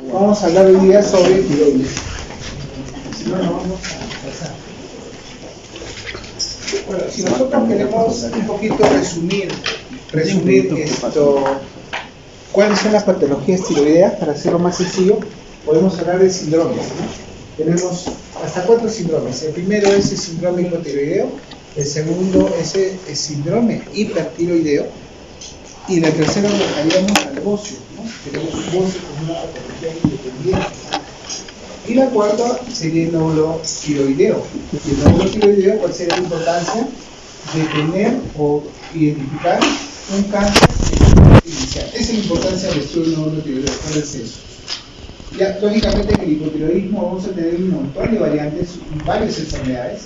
Vamos a hablar hoy día sobre tiroides. Si no, no vamos a pasar. Bueno, si nosotros queremos un poquito resumir esto, cuáles son las patologías tiroideas, para hacerlo más sencillo, podemos hablar de síndromes, ¿no? Tenemos hasta 4 síndromes. El primero es el síndrome hipotiroideo, el segundo es el síndrome hipertiroideo, y la tercera lo dejaríamos al bocio, ¿no? Tenemos un bocio como una patología independiente. Y la cuarta sería el nódulo tiroideo. Y el nódulo tiroideo, ¿cuál sería la importancia de tener o identificar un cáncer inicial? Esa es la importancia del estudio del nódulo tiroideo. ¿Cuál es eso? Ya, lógicamente en el hipotiroidismo vamos a tener un montón de variantes y varias enfermedades,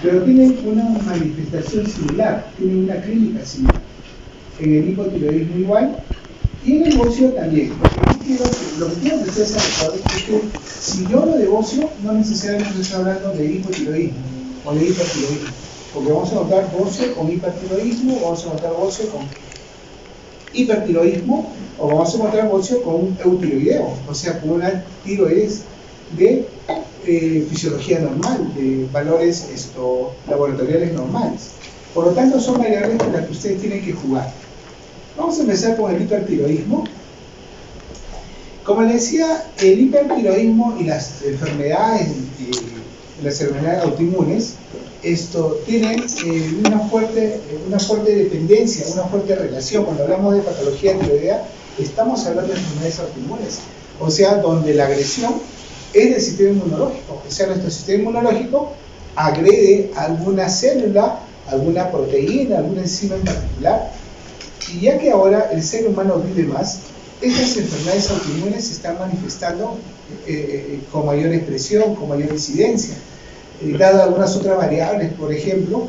pero tienen una manifestación similar, tienen una clínica similar. En el hipotiroidismo igual, y en el bocio también. Lo que quiero que ustedes recuerden es que si yo hablo de bocio, no necesariamente estoy hablando de hipotiroidismo o de hipertiroidismo, porque vamos a notar bocio con hipertiroidismo, vamos a notar bocio con hipertiroidismo, o vamos a notar bocio con un eutiroideo, o sea, con una tiroides de fisiología normal, de valores laboratoriales normales. Por lo tanto, son variables con las que ustedes tienen que jugar. Vamos a empezar con el hipertiroidismo. Como les decía, el hipertiroidismo y las enfermedades autoinmunes tienen una fuerte dependencia, una fuerte relación. Cuando hablamos de patología tiroidea, estamos hablando de enfermedades autoinmunes, o sea, donde la agresión es del sistema inmunológico, o sea, nuestro sistema inmunológico agrede a alguna célula, alguna proteína, alguna enzima en particular, y ya que ahora el ser humano vive más, estas enfermedades autoinmunes se están manifestando con mayor expresión, con mayor incidencia, dadas algunas otras variables, por ejemplo,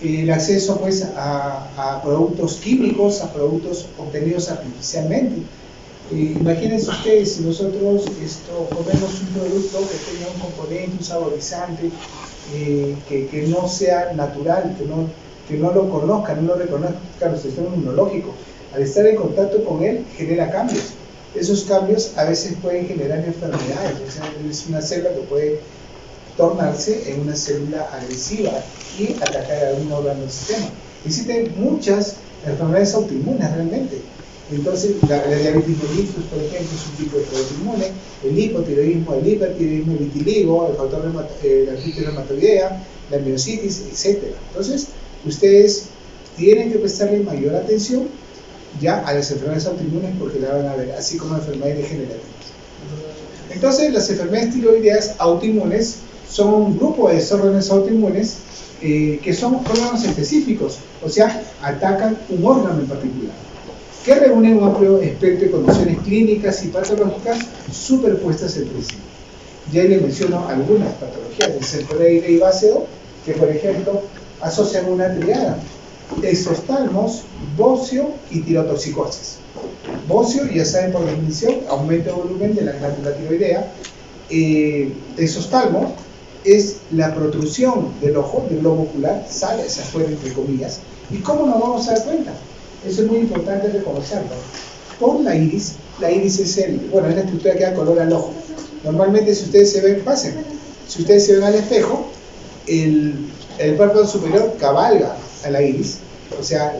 el acceso pues a productos químicos, a productos obtenidos artificialmente. Imagínense ustedes, si nosotros comemos un producto que tenga un componente, un saborizante, que no sea natural, que no lo conozca, no lo reconozca nuestro sistema inmunológico, al estar en contacto con él genera cambios. Esos cambios a veces pueden generar enfermedades, o sea, es una célula que puede tornarse en una célula agresiva y atacar a algún órgano del sistema. Existen muchas enfermedades autoinmunes realmente. Entonces, la diabetes mellitus, por ejemplo, es un tipo de autoinmune, el hipotiroidismo, el hipertiroidismo, el vitiligo, el factor la artritis reumatoidea, la miositis, etc. Entonces, ustedes tienen que prestarle mayor atención ya a las enfermedades autoinmunes porque la van a ver, así como enfermedades degenerativas. Entonces, las enfermedades tiroideas autoinmunes son un grupo de desórdenes autoinmunes que son órganos específicos, o sea, atacan un órgano en particular, que reúnen un amplio espectro de condiciones clínicas y patológicas superpuestas entre sí. Ya les menciono algunas patologías del centroide y vácedo que, por ejemplo, asocian una triada: exoftalmos, bocio y tirotoxicosis. Bocio, ya saben por definición, aumento de volumen de la glándula tiroidea. Exoftalmos es la protrusión del ojo, del globo ocular, sale hacia afuera, entre comillas. ¿Y cómo nos vamos a dar cuenta? Eso es muy importante reconocerlo. Por la iris es es la estructura que da color al ojo. Normalmente, si ustedes se ven, si ustedes se ven al espejo, el párpado superior cabalga a la iris, o sea,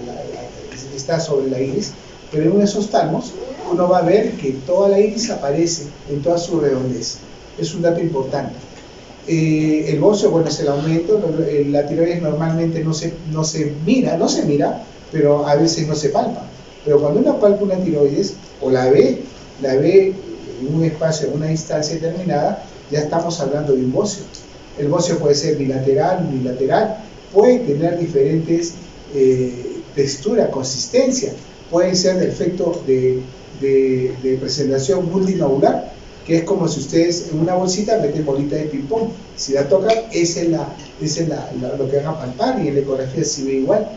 está sobre la iris, pero en esos talmos uno va a ver que toda la iris aparece en toda su redondez. Es un dato importante. El bocio, es el aumento. La tiroides normalmente no se mira, pero a veces no se palpa. Pero cuando uno palpa una tiroides o la ve en un espacio, en una distancia determinada, ya estamos hablando de un bocio. El bocio puede ser bilateral, unilateral, puede tener diferentes textura, consistencia, puede ser de efecto de presentación multinodular, que es como si ustedes en una bolsita meten bolita de ping-pong. Si la tocan, esa es lo que van a palpar, y en la ecografía se ve igual.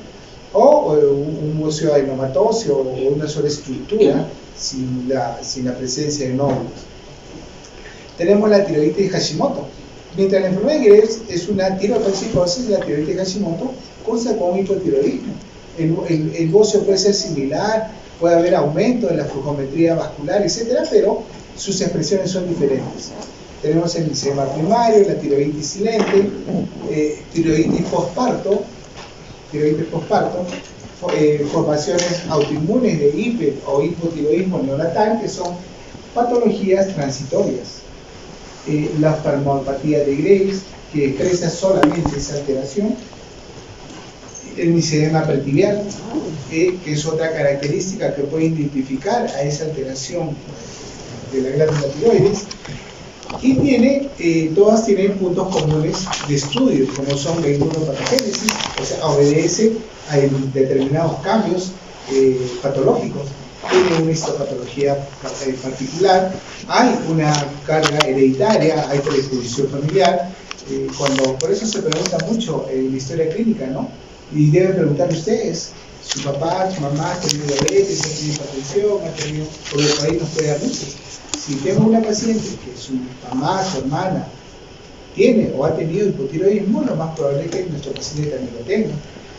O un bocio adenomatoso o una sola estructura sin la presencia de nódulos. Tenemos la tiroiditis de Hashimoto. Mientras la enfermedad de Graves es una tirotoxicosis, la tiroiditis de Hashimoto cursa con un hipotiroidismo. El bocio puede ser similar puede haber aumento de la flujometría vascular, etcétera, pero sus expresiones son diferentes. Tenemos el eczema primario, la tiroiditis silente, tiroiditis postparto, formaciones autoinmunes de hiper o hipotiroidismo neonatal, que son patologías transitorias. La oftalmopatía de Graves, que expresa solamente esa alteración. El misedema pretibial, que es otra característica que puede identificar a esa alteración de la glándula tiroides. Y todas tienen puntos comunes de estudio, como son la inmunopatogénesis, o sea, obedece a determinados cambios patológicos. Tiene una histopatología particular, hay una carga hereditaria, hay predisposición familiar, por eso se pregunta mucho en la historia clínica, ¿no? Y deben preguntar ustedes, su papá, su mamá ha tenido diabetes, ha tenido hipertensión, ha tenido, porque por ahí nos puede dar luces. Si tengo una paciente que su mamá, su hermana, tiene o ha tenido hipotiroidismo, lo más probable es que nuestro paciente también lo tenga.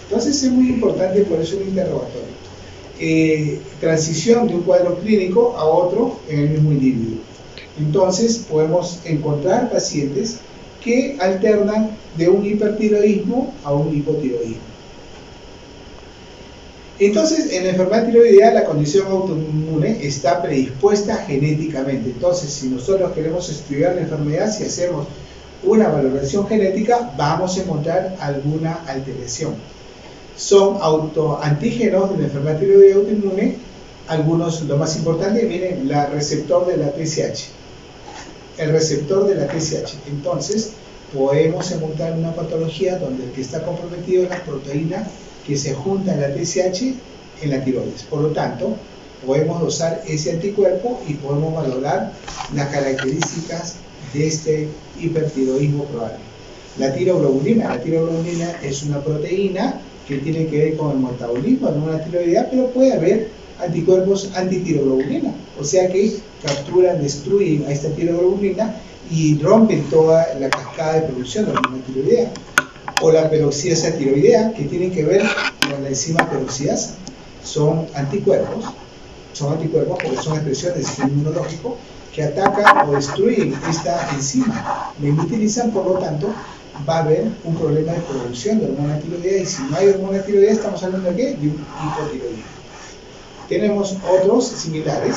Entonces es muy importante por eso un interrogatorio. Transición de un cuadro clínico a otro en el mismo individuo. Entonces podemos encontrar pacientes que alternan de un hipertiroidismo a un hipotiroidismo. Entonces, en la enfermedad tiroidea la condición autoinmune está predispuesta genéticamente. Entonces, si nosotros queremos estudiar la enfermedad, si hacemos una valoración genética, vamos a encontrar alguna alteración. Son autoantígenos de la enfermedad tiroidea autoinmune. Algunos, lo más importante, miren, el receptor de la TSH. El receptor de la TSH. Entonces, podemos encontrar una patología donde el que está comprometido es la proteína que se junta en la TSH en la tiroides. Por lo tanto, podemos dosar ese anticuerpo y podemos valorar las características de este hipertiroidismo probable. La tiroglobulina es una proteína que tiene que ver con el metabolismo de una tiroidea, pero puede haber anticuerpos antitiroglobulina, o sea que capturan, destruyen a esta tiroglobulina y rompen toda la cascada de producción de la hormona tiroidea. O la peroxidasa tiroidea, que tiene que ver con la enzima peroxidasa. Son anticuerpos porque son expresiones del sistema inmunológico que atacan o destruyen esta enzima. La inutilizan, por lo tanto, va a haber un problema de producción de hormona tiroidea, y si no hay hormona tiroidea, estamos hablando de ¿qué? De un hipotiroidismo. Tenemos otros similares.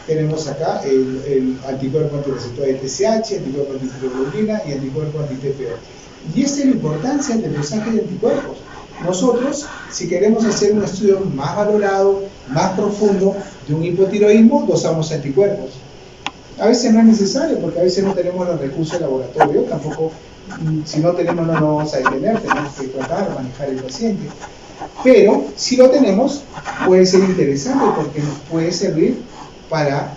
Tenemos acá el anticuerpo antirreceptor de TSH, anticuerpo antitiroglobulina y anticuerpo anti-TPO. Y esta es la importancia del dosaje de anticuerpos. Nosotros, si queremos hacer un estudio más valorado, más profundo de un hipotiroidismo, dosamos anticuerpos. A veces no es necesario, porque a veces no tenemos los recursos de laboratorio, tampoco, si no tenemos no nos vamos a detener, tenemos que tratar de manejar el paciente. Pero, si lo tenemos, puede ser interesante porque nos puede servir para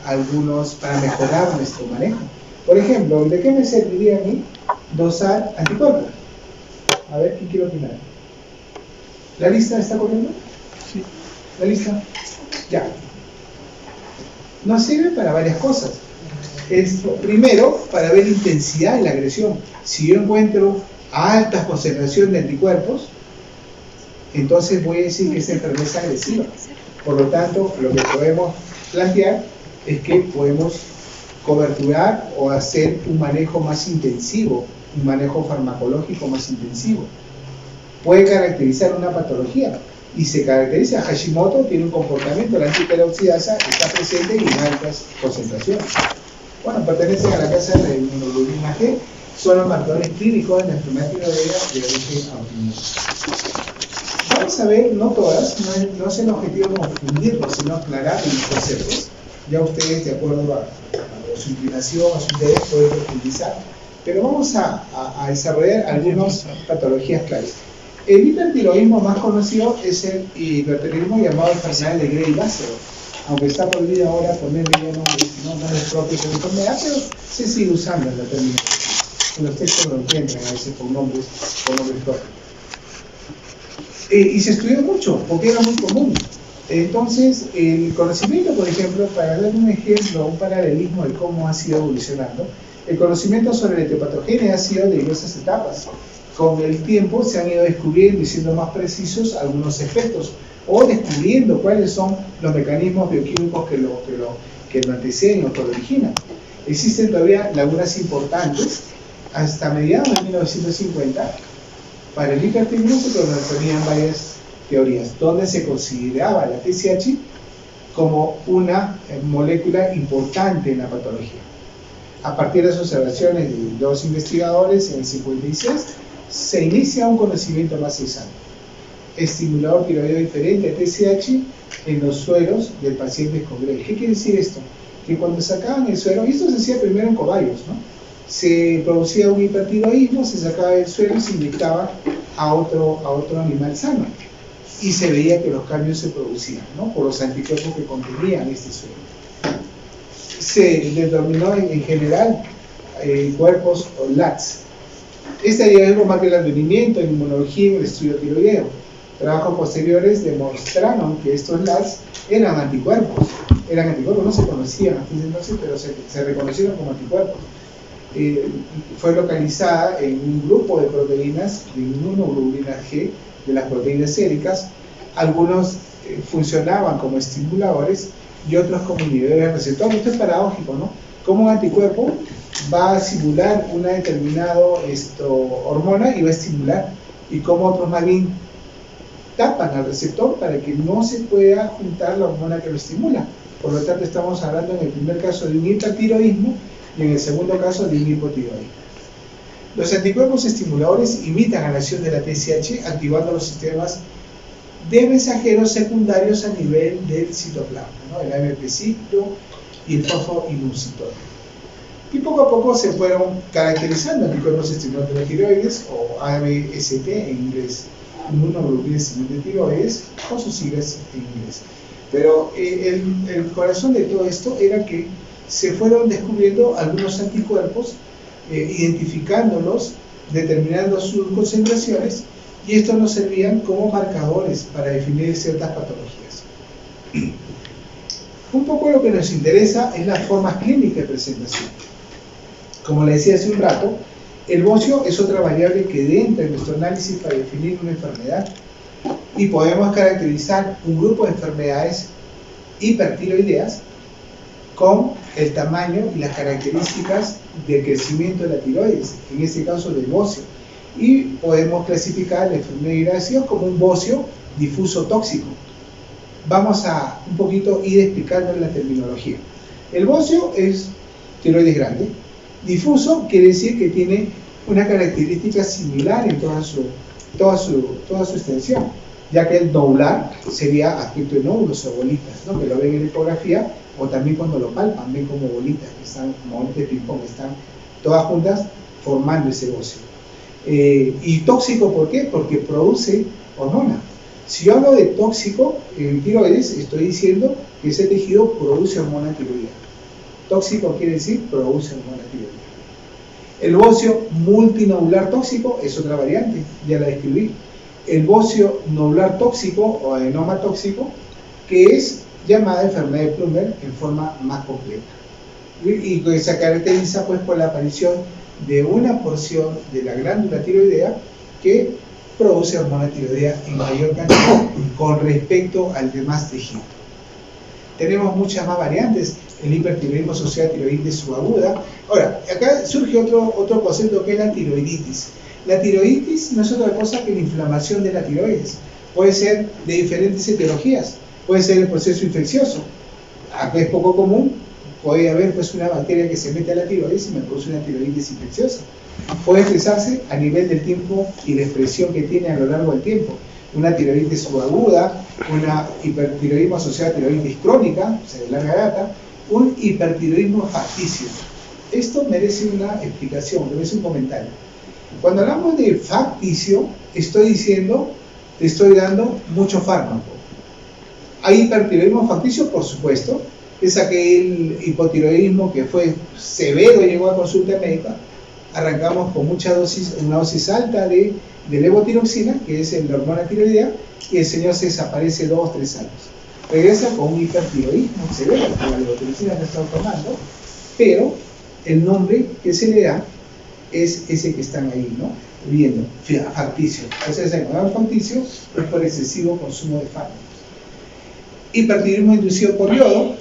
mejorar nuestro manejo. Por ejemplo, ¿de qué me serviría a mí dosar anticuerpos? A ver, ¿quién quiere opinar? ¿La lista está corriendo? Sí. ¿La lista? Ya. Nos sirve para varias cosas. Primero, para ver la intensidad de la agresión. Si yo encuentro altas concentraciones de anticuerpos, entonces voy a decir que esa enfermedad es agresiva. Por lo tanto, lo que podemos plantear es que podemos coberturar o hacer un manejo más intensivo, un manejo farmacológico más intensivo. Puede caracterizar una patología y se caracteriza. Hashimoto tiene un comportamiento, la antiperoxidasa está presente y en altas concentraciones. Bueno, pertenecen a la casa de inmunoglobulina G, son los marcadores clínicos de la enfermedad tiroidea de origen autoinmune. Vamos a ver, no todas, no es el objetivo confundirlos, sino aclarar los conceptos. Ya ustedes, de acuerdo a su inclinación, a su interés, pueden profundizar. Pero vamos a desarrollar algunas patologías claves. El hipertiroidismo más conocido es el hipertiroidismo llamado enfermedad de Gray-Bácero. Aunque está prohibido ahora ponerle nombres propios de la enfermedad, pero se sigue usando en la terminología. En los textos lo encuentran a veces con nombres propios. Y se estudió mucho, porque era muy común. Entonces, el conocimiento, por ejemplo, para dar un ejemplo, un paralelismo de cómo ha sido evolucionando, el conocimiento sobre la etiopatogenia ha sido de diversas etapas. Con el tiempo se han ido descubriendo y siendo más precisos algunos efectos. o descubriendo cuáles son los mecanismos bioquímicos que lo anteceden o que lo originan. Existen todavía lagunas importantes. Hasta mediados de 1950, para el hipertiroidismo se proponían varias teorías, donde se consideraba la TSH como una molécula importante en la patología. A partir de las observaciones de dos investigadores en el 56, se inicia un conocimiento más exacto. Estimulador tiroideo diferente a TSH en los sueros del paciente con Graves. ¿Qué quiere decir esto? Que cuando sacaban el suero, y esto se hacía primero en cobayos, ¿no? Se producía un hipertiroidismo, se sacaba del suero y se inyectaba a otro animal sano. Y se veía que los cambios se producían, ¿no? Por los anticuerpos que contenían este suero. Se determinó en general cuerpos o LATs. Este hallazgo marca el advenimiento en inmunología y en el estudio tiroideo. Trabajos posteriores demostraron que estos LATs eran anticuerpos. No se conocían hasta ese entonces, pero se reconocieron como anticuerpos. Fue localizada en un grupo de proteínas de inmunoglobulina G de las proteínas séricas. Algunos funcionaban como estimuladores y otros como inhibidores del receptor. Esto es paradójico, ¿no? Como un anticuerpo va a simular una determinada hormona y va a estimular, y como otros más bien tapan al receptor para que no se pueda juntar la hormona que lo estimula. Por lo tanto, estamos hablando en el primer caso de un hipertiroidismo y en el segundo caso de un hipotiroidismo. Los anticuerpos estimuladores imitan a la acción de la TSH, activando los sistemas de mensajeros secundarios a nivel del citoplasma, ¿no? El AMP ciclo y el fosfoinositol. Y poco a poco se fueron caracterizando anticuerpos estimulantes de tiroides, o ABST en inglés, inmunoglobulina estimulante de tiroides, con sus siglas en inglés. Pero el corazón de todo esto era que se fueron descubriendo algunos anticuerpos, identificándolos, determinando sus concentraciones, y estos nos servían como marcadores para definir ciertas patologías. Un poco lo que nos interesa es las formas clínicas de presentación. Como le decía hace un rato, el bocio es otra variable que entra en nuestro análisis para definir una enfermedad, y podemos caracterizar un grupo de enfermedades hipertiroideas con el tamaño y las características del crecimiento de la tiroides, en este caso del bocio. Y podemos clasificar la enfermedad de Graves como un bocio difuso tóxico. Vamos a un poquito ir explicando la terminología. El bocio es tiroides grande. Difuso quiere decir que tiene una característica similar en toda su extensión, ya que el nodular sería aspecto de nódulos o bolitas, ¿no? Que lo ven en ecografía, o también cuando lo palpan, ven como bolitas, que están como bolitas de ping-pong, están todas juntas formando ese bocio. Y tóxico, ¿por qué? Porque produce hormona. Si yo hablo de tóxico en tiroides, estoy diciendo que ese tejido produce hormona tiroidea. Tóxico quiere decir produce hormona tiroidea. El bocio multinodular tóxico es otra variante, ya la describí. El bocio nodular tóxico o adenoma tóxico, que es llamada enfermedad de Plummer en forma más completa, y que se caracteriza pues por la aparición de una porción de la glándula tiroidea que produce hormona tiroidea en mayor cantidad con respecto al demás tejido. Tenemos muchas más variantes. El hipertiroidismo asociado a tiroiditis subaguda. Ahora, acá surge otro concepto que es la tiroiditis. La tiroiditis no es otra cosa que la inflamación de la tiroides. Puede ser de diferentes etiologías. Puede ser el proceso infeccioso. Acá es poco común. Puede haber pues una bacteria que se mete a la tiroides y me produce una tiroiditis infecciosa. Puede expresarse a nivel del tiempo y la expresión que tiene a lo largo del tiempo. Una tiroiditis subaguda, una hipertiroidismo asociado a tiroiditis crónica, o sea, de larga data, un hipertiroidismo facticio. Esto merece una explicación, merece un comentario. Cuando hablamos de facticio, estoy dando mucho fármaco. ¿Hay hipertiroidismo facticio? Por supuesto. Es aquel hipotiroidismo que fue severo y llegó a consulta médica. Arrancamos con mucha dosis, una dosis alta de levotiroxina, que es la hormona tiroidea, y el señor se desaparece 2 o 3 años. Regresa con un hipertiroidismo severo, con la levotiroxina que está tomando, pero el nombre que se le da es ese que están ahí, ¿no? Viendo, facticio. Entonces, el facticio es por excesivo consumo de fármacos. Hipertiroidismo inducido por yodo,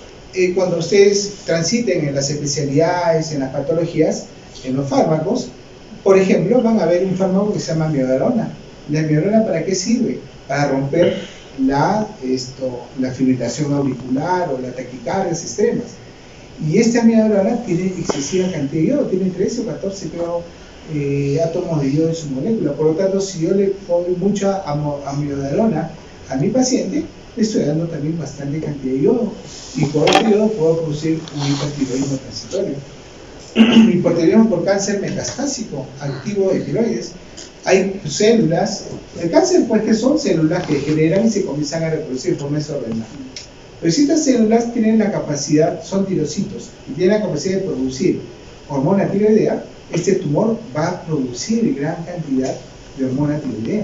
cuando ustedes transiten en las especialidades, en las patologías, en los fármacos, por ejemplo, van a ver un fármaco que se llama amiodarona. ¿La amiodarona para qué sirve? Para romper la fibrilación auricular o las taquicardias extremas. Y esta amiodarona tiene excesiva cantidad de yodo, tiene 13 o 14 átomos de yodo en su molécula. Por lo tanto, si yo le pongo mucha amiodarona a mi paciente, le estoy dando también bastante cantidad de yodo. Y por este yodo puedo producir un hipertiroidismo transitorio. Hipertiroidismo por cáncer metastásico activo de tiroides. Hay células, el cáncer pues que son células que generan y se comienzan a reproducir de forma desordenada. Pero si estas células tienen la capacidad, son tirocitos, y tienen la capacidad de producir hormona tiroidea, este tumor va a producir gran cantidad de hormona tiroidea.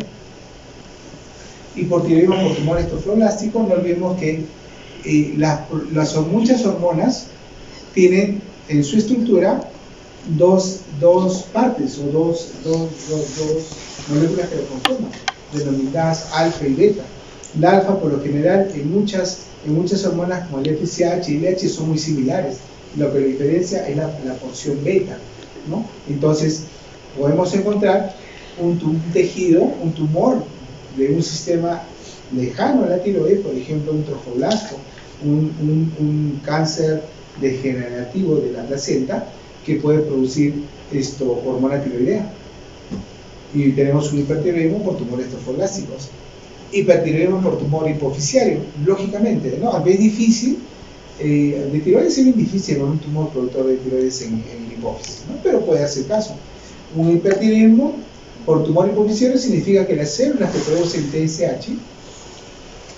Hipotiroidismo por tumor estrofoblástico, no olvidemos que muchas hormonas tienen en su estructura dos partes o dos moléculas que lo conforman, denominadas alfa y beta. La alfa, por lo general, en muchas hormonas como el FSH y el LH son muy similares. Lo que lo diferencia es la porción beta, ¿no? Entonces, podemos encontrar un tejido, un tumor de un sistema lejano a la tiroides, por ejemplo, un trofoblasto, un cáncer degenerativo de la placenta que puede producir hormona tiroidea. Y tenemos un hipertiroidismo por tumores trofoblásticos. Hipertiroidismo por tumor hipoficiario, lógicamente, ¿no? Aunque es difícil, de tiroides es bien difícil con un tumor productor de tiroides en hipófisis, ¿no? Pero puede hacer caso. Un hipertiroidismo por tumor hipoficiario significa que las células que producen TSH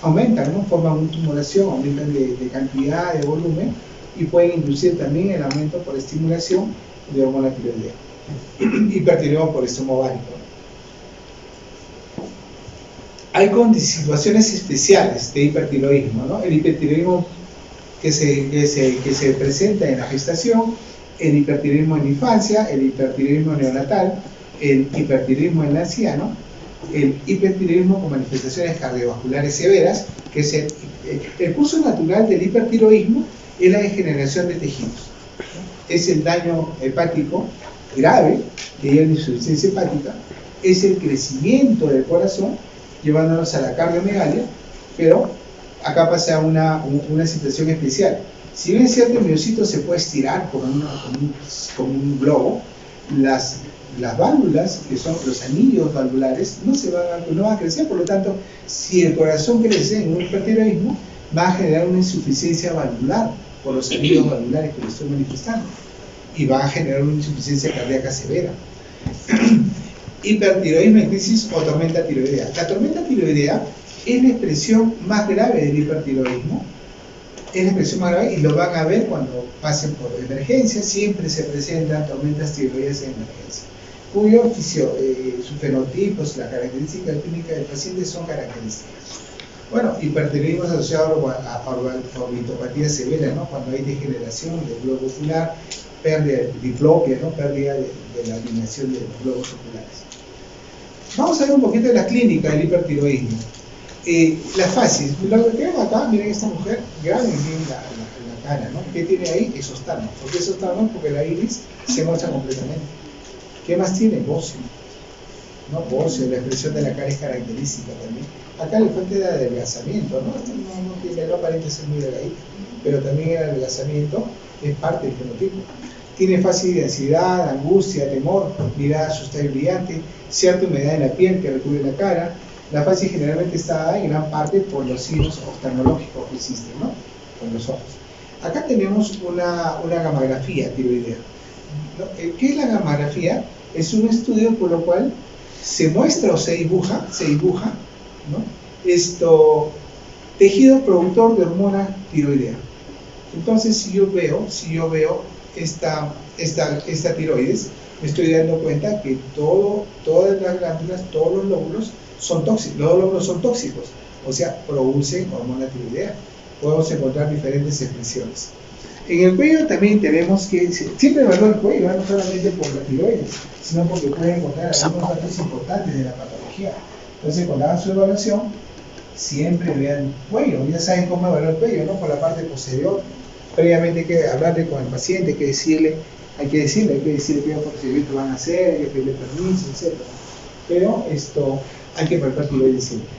aumentan, ¿no? Forman una tumoración, aumentan de cantidad, de volumen, y pueden inducir también el aumento por estimulación de hormona tiroidea. Hipertiroidismo por estroma ovárico. Hay situaciones especiales de hipertiroidismo, ¿no? El hipertiroidismo que se presenta en la gestación, el hipertiroidismo en la infancia, el hipertiroidismo neonatal, el hipertiroidismo en el anciano, el hipertiroidismo con manifestaciones cardiovasculares severas, que es el curso natural del hipertiroidismo, es la degeneración de tejidos, ¿no? Es el daño hepático grave, que lleva a la insuficiencia hepática, es el crecimiento del corazón, llevándonos a la cardiomegalia, pero acá pasa una situación especial. Si bien es cierto, el miocito se puede estirar como un globo, las válvulas, que son los anillos valvulares, no van a crecer. Por lo tanto, si el corazón crece en un hipertiroidismo, va a generar una insuficiencia valvular por los anillos valvulares que le estoy manifestando, y va a generar una insuficiencia cardíaca severa. Hipertiroidismo en crisis o tormenta tiroidea. La tormenta tiroidea es la expresión más grave del hipertiroidismo, es la expresión más grave, y lo van a ver cuando pasen por emergencia. Siempre se presentan tormentas tiroideas en emergencia, cuyo su fenotipo, la característica clínica del paciente son características. Bueno, hipertiroidismo asociado a orbitopatía severa, ¿no? Cuando hay degeneración del globo ocular, pérdida de diplopia, ¿no? Pérdida de la alineación de los globos oculares. Vamos a ver un poquito de la clínica del hipertiroidismo. Las fases. Lo que tenemos acá, miren esta mujer, graben bien la cara, ¿no? ¿Qué tiene ahí? Exostamos. ¿Por qué exostamos? Porque la iris se muestra completamente. ¿Qué más tiene? Bocio. ¿No? Bocio, la expresión de la cara es característica también. Acá le falta de adelgazamiento, ¿no? No aparenta ser muy delgadita, pero también el adelgazamiento es parte del fenotipo. Tiene fácil de ansiedad, angustia, temor, mirada asustada y brillante, cierta humedad en la piel que recubre la cara. La fase generalmente está dada en gran parte por los signos oftalmológicos que existen, ¿no? Con los ojos. Acá tenemos una gamografía tiroidea. ¿Qué es la gamografía? Es un estudio por lo cual se muestra o se dibuja, ¿no? Tejido productor de hormona tiroidea. Entonces, si yo veo esta tiroides, me estoy dando cuenta que todas las glándulas, todos los lóbulos son tóxicos, o sea, producen hormona tiroidea. Podemos encontrar diferentes expresiones. En el cuello también tenemos que, siempre evalúo el cuello, no solamente por la tiroides, sino porque pueden encontrar algunos datos importantes de la patología. Entonces, cuando hagan su evaluación, siempre vean cuello. Ya saben cómo evaluar el cuello, ¿no? Por la parte posterior. Previamente hay que hablarle con el paciente, hay que decirle qué procedimientos van a hacer, hay que pedirle permiso, etc. Pero hay que palpar tiroides siempre.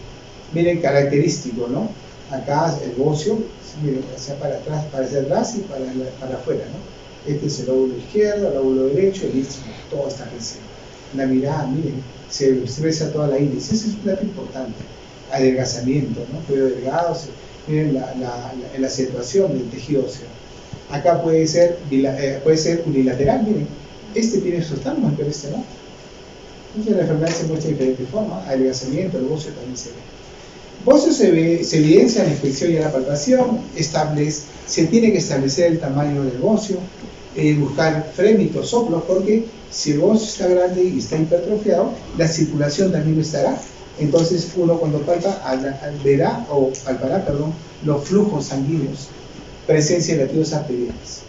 Miren, característico, ¿no? Acá el bocio, miren, hacia para atrás, para hacia atrás y para afuera, ¿no? Este es el lóbulo izquierdo, el lóbulo derecho, el istmo, todo está creciendo. La mirada, miren, se expresa toda la índice. Ese es un dato importante. Adelgazamiento, ¿no? Cuello delgado, miren la acentuación del tejido óseo. Acá puede ser unilateral, miren. Este tiene esostagmas, pero este no. Entonces la enfermedad se muestra de diferentes formas. Adelgazamiento, el bocio también se ve. Bocio se evidencia en la inspección y en la palpación. Se tiene que establecer el tamaño del bocio, buscar frémitos, soplos, porque si el bocio está grande y está hipertrofiado, la circulación también lo estará. Entonces uno cuando palpa palpará los flujos sanguíneos, presencia de latidos arteriales.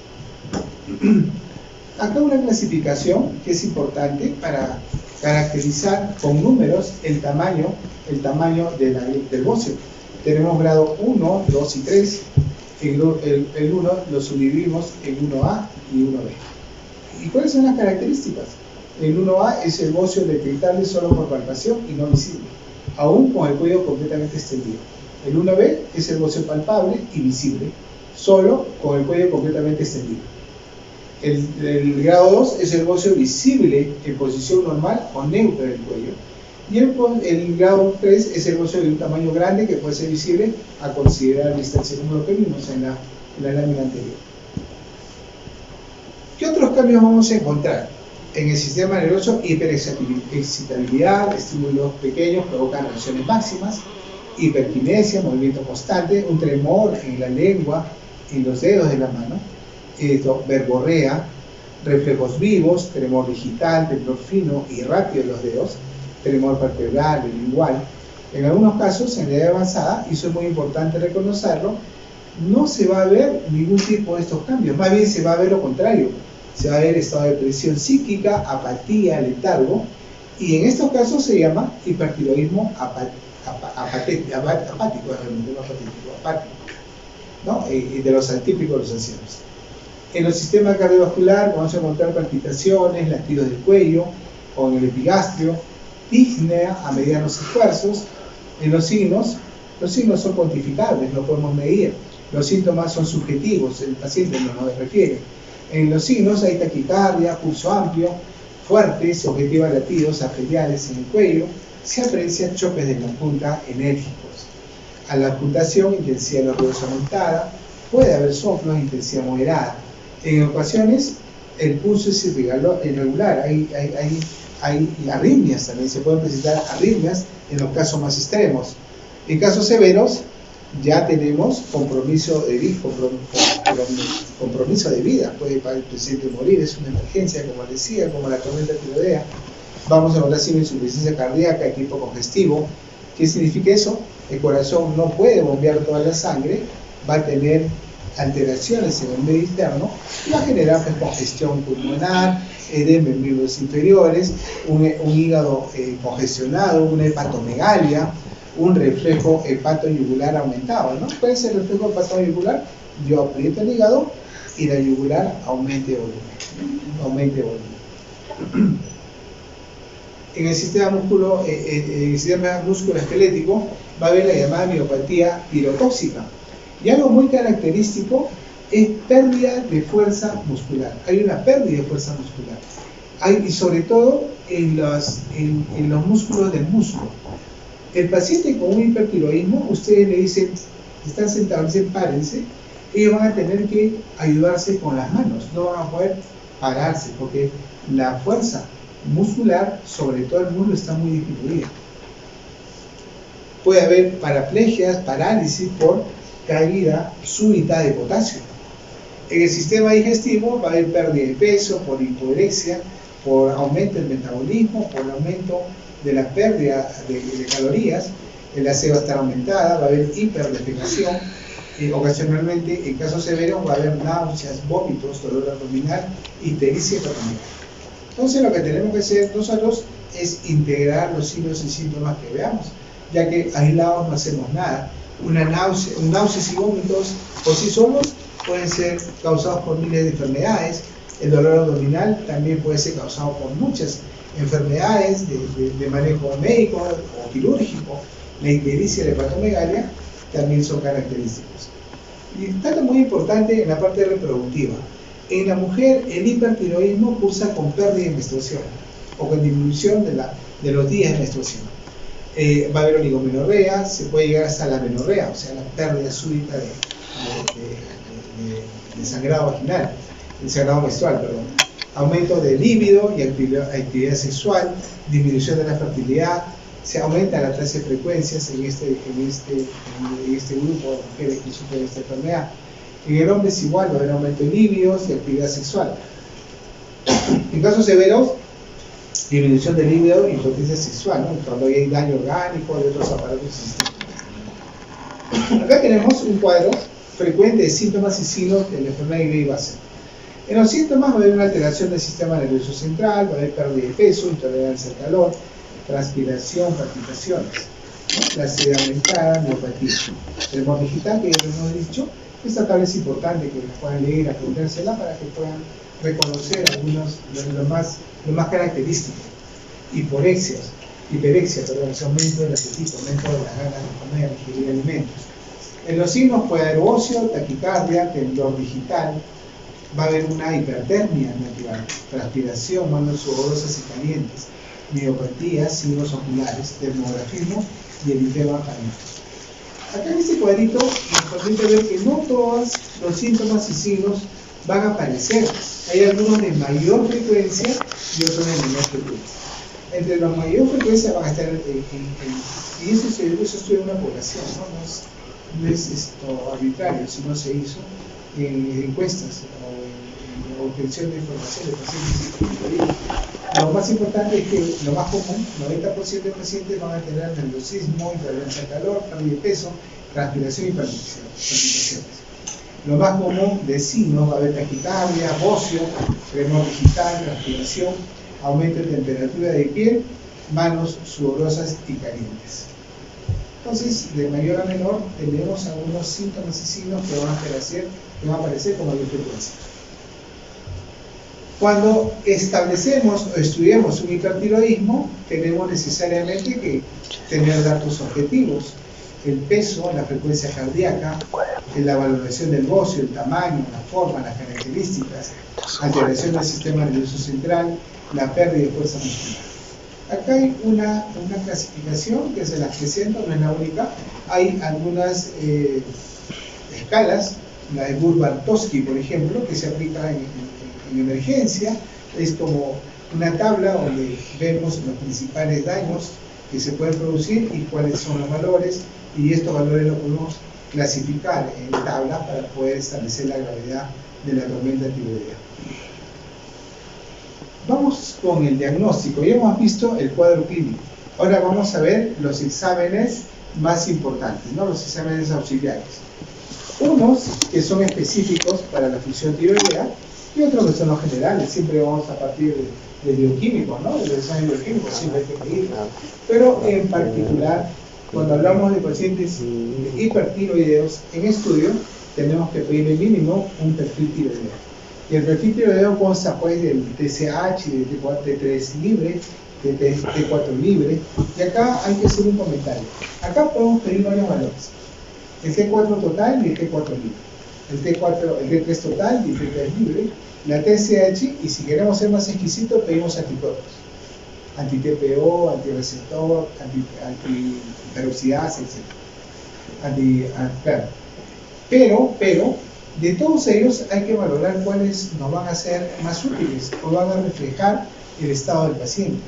Acá una clasificación que es importante para caracterizar con números el tamaño del bocio. Tenemos grado 1, 2 y 3. El 1 lo subdividimos en 1A y 1B. ¿Y cuáles son las características? El 1A es el bocio detectable solo por palpación y no visible, aún con el cuello completamente extendido. El 1B es el bocio palpable y visible, solo con el cuello completamente extendido. El grado 2 es el bocio visible en posición normal o neutra del cuello. Y el grado 3 es el bocio de un tamaño grande que puede ser visible a considerar distancia, como lo que vimos en la lámina anterior. ¿Qué otros cambios vamos a encontrar? En el sistema nervioso, hiperexcitabilidad, estímulos pequeños provocan reacciones máximas, hiperquinesia, movimiento constante, un tremor en la lengua, en los dedos de la mano, verborrea, reflejos vivos, tremor digital, temblor fino y rápido en los dedos, tremor palpebral, bilingual. En algunos casos, en la edad avanzada, y eso es muy importante reconocerlo, no se va a ver ningún tipo de estos cambios, más bien se va a ver lo contrario. Se va a ver estado de depresión psíquica, apatía, letargo, y en estos casos se llama hipertiroidismo apático, ¿no? De los atípicos de los ancianos. En el sistema cardiovascular vamos a encontrar palpitaciones, latidos del cuello o en el epigastrio, disnea a medianos esfuerzos. En los signos son cuantificables, lo podemos medir. Los síntomas son subjetivos, el paciente nos refiere. En los signos hay taquicardia, pulso amplio, fuertes, objetiva latidos arteriales en el cuello. Se aprecian choques de la punta enérgicos. A la ocultación, intensidad nerviosa aumentada, puede haber soplos, intensidad moderada. En ocasiones, el pulso es irregular, hay arritmias también, se pueden presentar arritmias en los casos más extremos. En casos severos, ya tenemos compromiso de vida, puede el paciente morir, es una emergencia, como decía, como la tormenta tiroidea. Vamos a encontrar insuficiencia cardíaca, equipo congestivo. ¿Qué significa eso? El corazón no puede bombear toda la sangre, va a tener alteraciones en el medio interno y va a generar congestión pulmonar, edema en miembros inferiores, un hígado congestionado, una hepatomegalia, un reflejo hepatoyugular aumentado, ¿no? ¿Cuál es el reflejo hepatoyugular? Yo aprieto el hígado y la yugular aumente volumen. En el sistema musculoesquelético va a haber la llamada miopatía pirotóxica. Y algo muy característico es pérdida de fuerza muscular. Hay una pérdida de fuerza muscular. Y sobre todo en los músculos del muslo. El paciente con un hipertiroidismo, ustedes le dicen, están sentados, dicen párense, ellos van a tener que ayudarse con las manos, no van a poder pararse, porque la fuerza muscular, sobre todo el muslo, está muy disminuida. Puede haber paraplegias, parálisis por caída súbita de potasio. En el sistema digestivo va a haber pérdida de peso por hipourexia, por aumento del metabolismo, por aumento de la pérdida de calorías, el aseo va a estar aumentada, va a haber hiperdefecación, ocasionalmente en casos severos va a haber náuseas, vómitos, dolor abdominal, ictericia hepatomegalia. Entonces lo que tenemos que hacer nosotros es integrar los signos y síntomas que veamos. ya que aislados no hacemos nada. Náuseas y vómitos por sí solos pueden ser causados por miles de enfermedades. El dolor abdominal también puede ser causado por muchas enfermedades de manejo médico o quirúrgico. La ictericia y la hepatomegalia también son característicos. Y dato muy importante en la parte reproductiva. En la mujer, el hipertiroidismo cursa con pérdida de menstruación o con disminución de los días de menstruación. Va a haber oligomenorrea, se puede llegar hasta la menorrea, o sea, la pérdida súbita de sangrado vaginal, de sangrado menstrual, perdón. Aumento de líbido y actividad sexual, disminución de la fertilidad, se aumenta la tasa de frecuencias en este grupo de mujeres que sufren esta enfermedad. En el hombre es igual, va a haber aumento de líbidos y actividad sexual. En casos severos, disminución de líbido y impotencia sexual, ¿no? Cuando hay daño orgánico de otros aparatos sistémicos. Acá tenemos un cuadro frecuente de síntomas y signos de la enfermedad de Gray-Basser. En los síntomas va a haber una alteración del sistema nervioso central, va a haber pérdida de peso, intolerancia al calor, transpiración, palpitaciones, ¿no? Placidad aumentada, miopatía. El humor digital, que ya lo hemos dicho, esta tabla es importante que la puedan leer, aprendérsela para que puedan reconocer algunos lo más característico. Hiperexia, aumento del apetito, aumento de las ganas de comer, ingerir alimentos. En los signos puede haber ocio, taquicardia, temblor digital, va a haber una hipertermia natural, transpiración, manos sudorosas y calientes, miopatía, signos oculares, dermografismo y eritema faríngeo. Acá en este cuadrito nos permite ver que no todos los síntomas y signos van a aparecer. Hay algunos de mayor frecuencia y otros de menor frecuencia. Entre los de mayor frecuencia van a estar y eso se estudia en una población, no es arbitrario, sino se hizo en encuestas o en obtención de información de pacientes. Lo más importante es que lo más común, 90% de pacientes van a tener nerviosismo, intolerancia al calor, pérdida de peso, transpiración y palpitaciones. Lo más común de signos va a haber taquicardia, bocio, tremor digital, transpiración, aumento de temperatura de piel, manos sudorosas y calientes. Entonces, de mayor a menor, tenemos algunos síntomas y signos que van a aparecer con mayor frecuencia. Cuando establecemos o estudiamos un hipertiroidismo, tenemos necesariamente que tener datos objetivos: el peso, la frecuencia cardíaca, la valoración del bocio, el tamaño, la forma, las características, alteración del sistema nervioso central, la pérdida de fuerza muscular. Acá hay una clasificación que se las presento, no es la única. Hay algunas escalas, la de Burr-Bartowski, por ejemplo, que se aplica en emergencia. Es como una tabla donde vemos los principales daños que se pueden producir y cuáles son los valores, y estos valores los podemos clasificar en tablas para poder establecer la gravedad de la tormenta tiroidea. Vamos con el diagnóstico. Ya hemos visto el cuadro clínico. Ahora vamos a ver los exámenes más importantes, ¿no? Los exámenes auxiliares. Unos que son específicos para la función tiroidea y otros que son los generales. Siempre vamos a partir de bioquímicos, ¿no? De los exámenes bioquímicos siempre hay que pedir. Pero en particular, cuando hablamos de pacientes hipertiroideos en estudio, tenemos que pedirle mínimo un perfil tiroideo. Y el perfil tiroideo consta pues del TSH, del T3 libre, del T4 libre. Y acá hay que hacer un comentario. Acá podemos pedir varios valores: el T4 total y el T4 libre, el T3 total y el T3 libre, la TSH, y si queremos ser más exquisitos, pedimos anticuerpos: anti-TPO, antireceptor, antiperoxidasa, etc. Claro. Pero de todos ellos hay que valorar cuáles nos van a ser más útiles o van a reflejar el estado del paciente.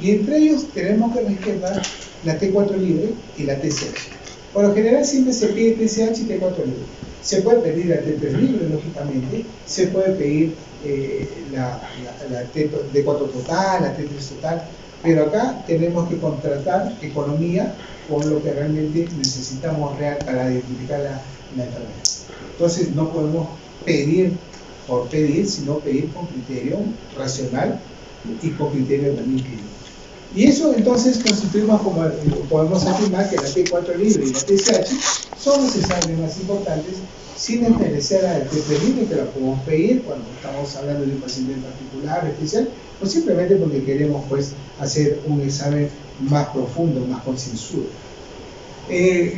Y entre ellos tenemos que respetar la T4 libre y la TSH. Por lo general siempre se pide TSH y T4 libre. Se puede pedir la T3 libre, lógicamente. Se puede pedir la T4 total, la T3 total. Pero acá tenemos que contratar economía con lo que realmente necesitamos real para identificar la enfermedad. Entonces no podemos pedir por pedir, sino pedir con criterio racional y con criterio también clínico. Y eso entonces constituimos como, podemos afirmar que la T4 libre y la TSH son los exámenes más importantes, sin desmerecer al T3 libre, que lo podemos pedir cuando estamos hablando de un paciente en particular, especial, o simplemente porque queremos pues hacer un examen más profundo, más concienzudo.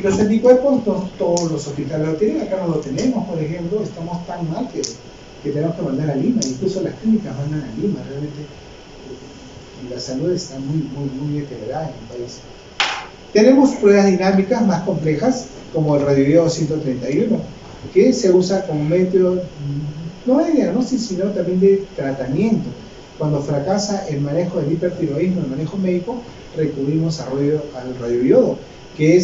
Los anticuerpos, no todos los hospitales lo tienen, acá no lo tenemos, por ejemplo, estamos tan mal que tenemos que mandar a Lima, incluso las clínicas mandan a Lima, realmente la salud está muy deteriorada en el país. Tenemos pruebas dinámicas más complejas, como el radioiodo 131, que se usa como método no de diagnóstico, sino también de tratamiento. Cuando fracasa el manejo del hipertiroidismo, el manejo médico, recurrimos al radioiodo, que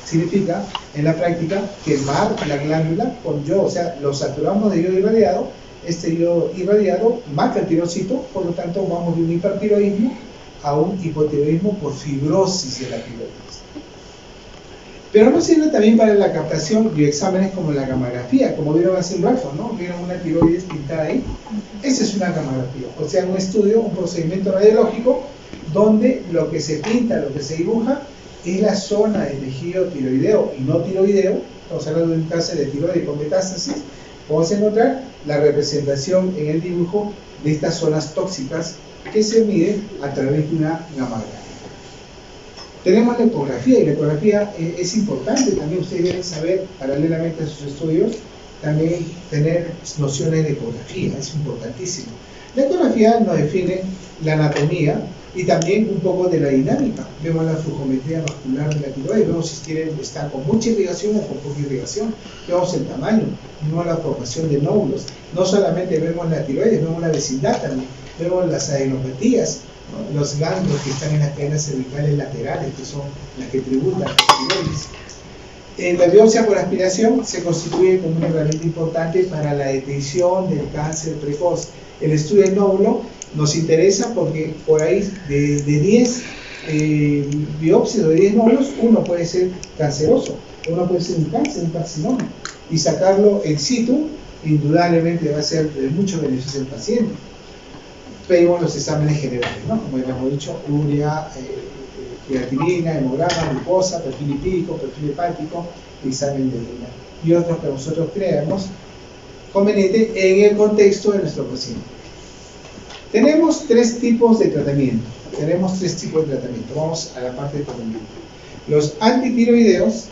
significa en la práctica quemar la glándula con yodo, o sea, lo saturamos de yodo irradiado. Este yodo irradiado mata el tirocito, por lo tanto vamos de un hipertiroidismo a un hipotiroidismo por fibrosis de la tiroides. Pero no sirve también para la captación de exámenes como la gamografía, como vieron hace un rato, ¿no? Vieron una tiroides pintada ahí. Esa es una gamografía, o sea, un estudio, un procedimiento radiológico donde lo que se pinta, lo que se dibuja es la zona de tejido tiroideo y no tiroideo. Estamos hablando de un cáncer de tiroides con metástasis. Vamos a encontrar la representación en el dibujo de estas zonas tóxicas que se miden a través de una gamografía. Tenemos la ecografía, y la ecografía es importante también. Ustedes deben saber, paralelamente a sus estudios, también tener nociones de ecografía, es importantísimo. La ecografía nos define la anatomía y también un poco de la dinámica. Vemos la flujometría vascular de la tiroides, vemos si está con mucha irrigación o con poca irrigación, vemos el tamaño, vemos la formación de nódulos. No solamente vemos la tiroides, vemos la vecindad también, vemos las adenopatías, ¿no? Los ganglios que están en las cadenas cervicales laterales, que son las que tributan a la tiroides. La biopsia por aspiración se constituye como una herramienta importante para la detección del cáncer precoz. El estudio del nódulo nos interesa porque por ahí de 10 biopsias o de 10 nódulos, uno puede ser canceroso, uno puede ser un cáncer, un carcinoma, y sacarlo in situ indudablemente va a ser de mucho beneficio al paciente. Pedimos los exámenes generales, ¿no? Como ya hemos dicho, urea, creatinina, hemograma, glucosa, perfil lipídico, perfil hepático, examen de orina y otros que nosotros creamos conveniente en el contexto de nuestro paciente. Tenemos tres tipos de tratamiento. Vamos a la parte de tratamiento. Los antitiroideos,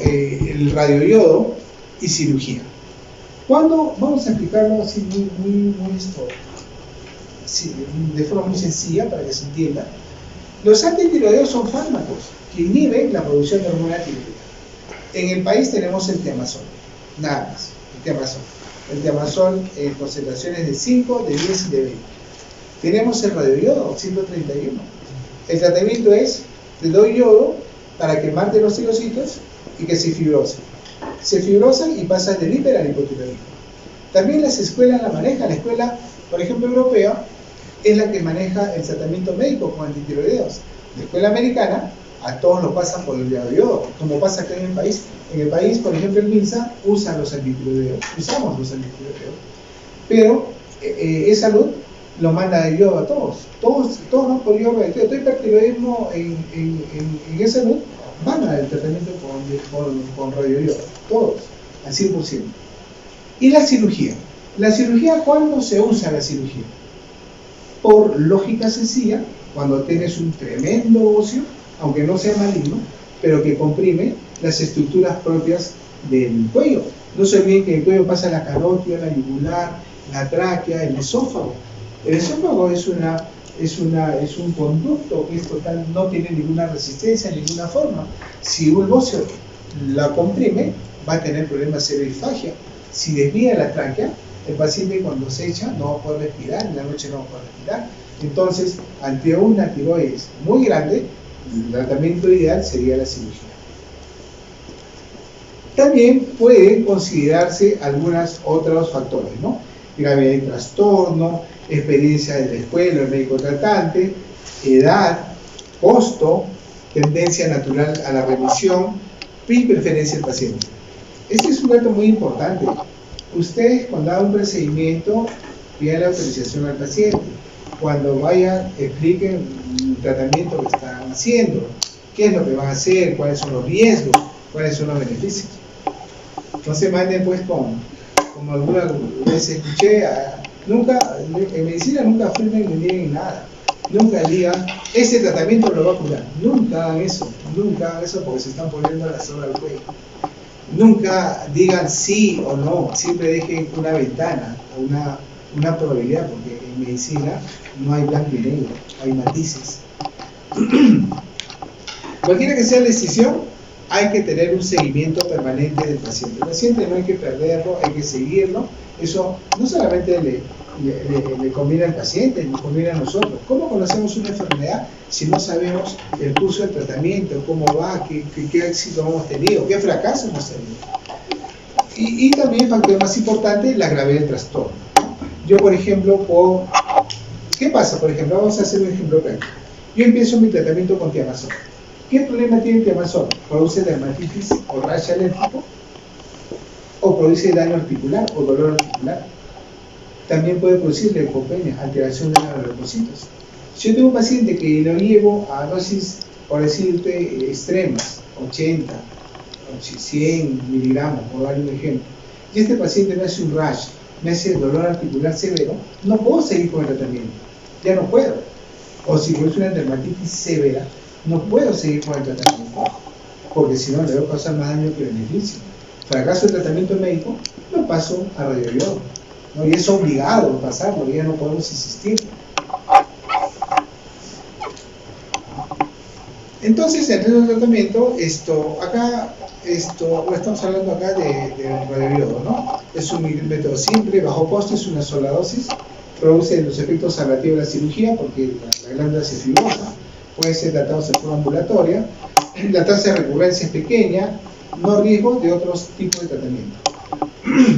el radioiodo y cirugía. ¿Cuándo? Vamos a explicarlo así de forma muy sencilla para que se entienda. Los antitiroideos son fármacos que inhiben la producción de hormona tiroidea. En el país tenemos el Temazol, nada más, el Temazol en concentraciones de 5, de 10 y de 20. Tenemos el radioiodo 131. El tratamiento es, te doy yodo para que mate los tirocitos y que se fibrosen. Se fibrosan y pasan del hiper al hipotiroidismo. También las escuelas la manejan. La escuela, por ejemplo, europea, es la que maneja el tratamiento médico con antitiroideos. La escuela americana, a todos los pasan por el radioiodo, como pasa acá en el país. En el país, por ejemplo, el MINSA usa los antitiroideos, usamos los antitiroideos, pero E-Salud lo manda de yodo a todos van por yodo radioactivo. Todo hipertiroidismo en E-Salud van al tratamiento con radioiodo, todos, al 100%. Y la cirugía. La cirugía, ¿cuándo se usa la cirugía? Por lógica sencilla, cuando tienes un tremendo óseo, aunque no sea maligno, pero que comprime las estructuras propias del cuello. No se olviden que el cuello pasa la carótida, la yugular, la tráquea, el esófago. El esófago es un conducto que es total, no tiene ninguna resistencia, ninguna forma. Si un óseo la comprime, va a tener problemas de cerebrofagia. Si desvía la tráquea, el paciente cuando se echa no va a poder respirar, en la noche no va a poder respirar. Entonces, ante una tiroides muy grande, el tratamiento ideal sería la cirugía. También pueden considerarse algunos otros factores, ¿no? Gravedad del trastorno, experiencia de la escuela, el médico tratante, edad, costo, tendencia natural a la remisión y preferencia del paciente. Este es un dato muy importante. Ustedes, cuando hagan un procedimiento, pidan la autorización al paciente. cuando vayan, expliquen el tratamiento que están haciendo, qué es lo que van a hacer, cuáles son los riesgos, cuáles son los beneficios. No se manden pues como alguna vez escuché, nunca, en medicina nunca afirmen ni nieguen nada. Nunca digan, ese tratamiento lo va a curar. Nunca hagan eso porque se están poniendo la soga al cuello. Nunca digan sí o no, siempre dejen una ventana, una probabilidad, porque en medicina no hay blanco y negro, hay matices. Cualquiera que sea la decisión, hay que tener un seguimiento permanente del paciente. El paciente no hay que perderlo, hay que seguirlo. Eso no solamente le conviene al paciente, nos conviene a nosotros. ¿Cómo conocemos una enfermedad si no sabemos el curso del tratamiento, cómo va, qué éxito hemos tenido, qué fracaso hemos tenido? Y también, factor más importante, la gravedad del trastorno. Yo, por ejemplo, ¿qué pasa? Por ejemplo, vamos a hacer un ejemplo práctico. Yo empiezo mi tratamiento con tiamazol. ¿Qué problema tiene el tiamazol? ¿Produce dermatitis o rash alérgico? ¿O produce daño articular o dolor articular? También puede producir leucopenia, alteración de los leucocitos. Si yo tengo un paciente que lo llevo a dosis, por decirte, extremas, 80, 100 miligramos, por darle un ejemplo, y este paciente me hace un rash, me hace dolor articular severo, no puedo seguir con el tratamiento, ya no puedo. O si produce una dermatitis severa, no puedo seguir con el tratamiento, porque si no le voy a causar más daño que beneficio. Fracaso del tratamiento médico, lo paso a radioiodo, ¿no? Y es obligado pasarlo, ya no podemos insistir. Entonces, el riesgo de tratamiento, estamos hablando acá de radioiodo, ¿no? Es un método simple, bajo costo, es una sola dosis, produce los efectos ablativos de la cirugía porque la glándula se fibrosa, puede ser tratado de forma ambulatoria, la tasa de recurrencia es pequeña, no riesgo de otros tipos de tratamiento.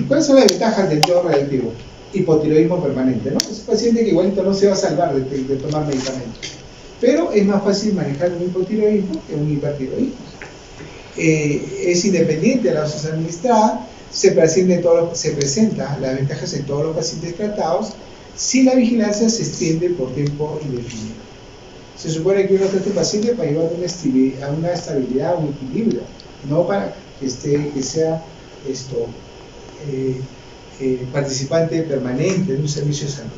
¿Cuáles son las ventajas del yodo radioactivo? Hipotiroidismo permanente, ¿no? Es un paciente que igualito no se va a salvar de tomar medicamentos, pero es más fácil manejar un hipotiroidismo que un hipertiroidismo. Es independiente de la dosis administrada, se presenta las ventajas en todos los pacientes tratados si la vigilancia se extiende por tiempo indefinido. Se supone que uno trata al paciente para llevar a una estabilidad, un equilibrio, no para que sea participante permanente de un servicio de salud.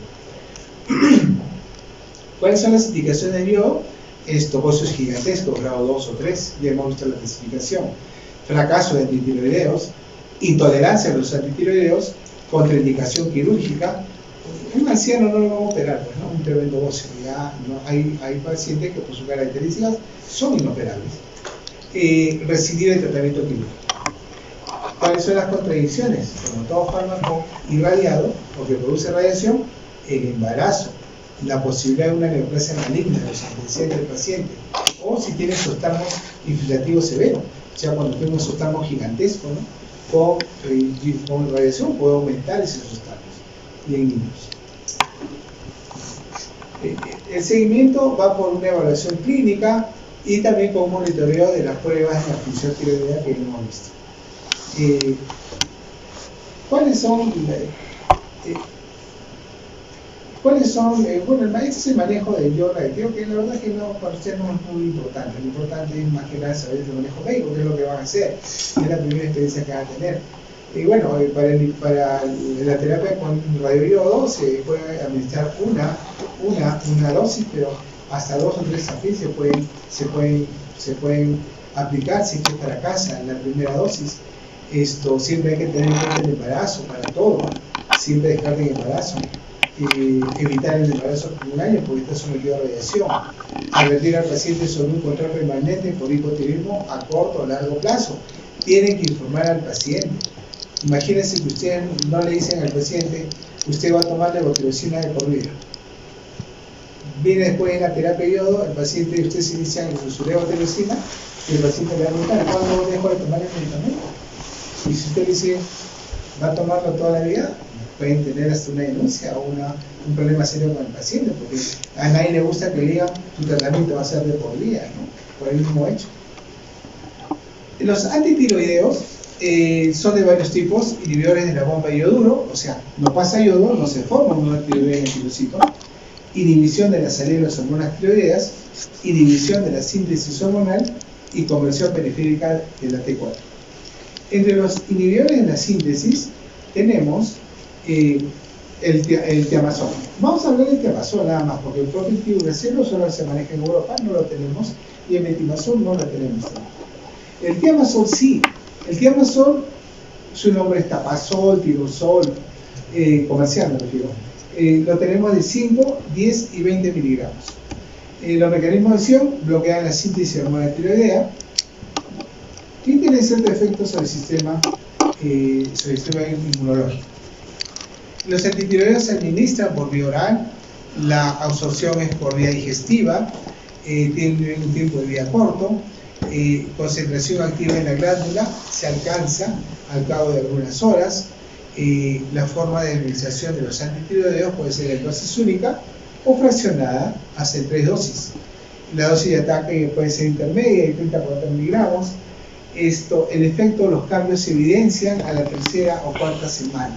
¿Cuáles son las indicaciones del yodo? Doses gigantescos, grado 2 o 3, ya hemos visto la clasificación. Fracaso de antitiroideos, intolerancia a los antitiroideos, contraindicación quirúrgica. Un anciano no lo vamos a operar, pues, ¿no? Un intervento óseo. Ya no, hay pacientes que por sus características son inoperables. Recidiva de tratamiento quirúrgico. ¿Cuáles son las contradicciones? Como todo fármaco irradiado, porque produce radiación, el embarazo, la posibilidad de una neoplasia maligna de los antecedentes del paciente, o si tiene exospasmos infiltrativos severos, o sea, cuando tiene un exospasmo gigantesco, ¿no? Con radiación puede aumentar esos exospasmos, y en niños. El seguimiento va por una evaluación clínica y también con un monitoreo de las pruebas de la función tiroidea que hemos visto. ¿Cuáles son? Bueno, este es el manejo del yodo radioactivo, que la verdad es que no, para usted no es muy importante. Lo importante es más que nada saber el manejo médico, qué es lo que van a hacer, es la primera experiencia que van a tener. Y bueno, para la terapia con radioiodo se puede administrar una dosis, pero hasta 2 o 3 también se pueden aplicar si es que es para casa en la primera dosis. Siempre hay que tener en cuenta el embarazo, para todo, siempre descarten el embarazo. Evitar el embarazo por un año porque está sometido a radiación, advertir al paciente sobre un control permanente por hipotiroidismo a corto o largo plazo. Tienen que informar al paciente. Imagínense que ustedes no le dicen al paciente, usted va a tomar levotiroxina de por vida. Viene después en la terapia yodo, el paciente, usted se inicia con su levotiroxina y el paciente le va a preguntar, ¿cuándo dejo de tomar el medicamento? Y si usted le dice, va a tomarlo toda la vida, pueden tener hasta una denuncia o un problema serio con el paciente, porque a nadie le gusta que le digan tu tratamiento va a ser de por vida, ¿no? Por el mismo hecho. Los antitiroideos son de varios tipos, inhibidores de la bomba de yoduro, o sea, no pasa yodo, no se forma un antitiroideo en el tirocito, inhibición de la salida de las hormonas tiroideas, inhibición de la síntesis hormonal y conversión periférica de la T4. Entre los inhibidores de la síntesis tenemos el tiamazol. Vamos a hablar del tiamazol nada más, porque el propio tiuracilo solo se maneja en Europa, no lo tenemos, y el metimazol no lo tenemos. El tiamazol sí. El tiamazol, su nombre es tapazol, tirosol, comercial me refiero. Lo tenemos de 5, 10 y 20 miligramos. Los mecanismos de acción bloquean la síntesis de hormona tiroidea y tienen cierto efecto sobre el sistema inmunológico. Los antitiroideos se administran por vía oral, la absorción es por vía digestiva, tienen un tiempo de vida corto, concentración activa en la glándula se alcanza al cabo de algunas horas. La forma de administración de los antitiroideos puede ser en dosis única o fraccionada hasta 3 dosis. La dosis de ataque puede ser intermedia, de 30 a 40 miligramos. El efecto, los cambios se evidencian a la tercera o cuarta semana.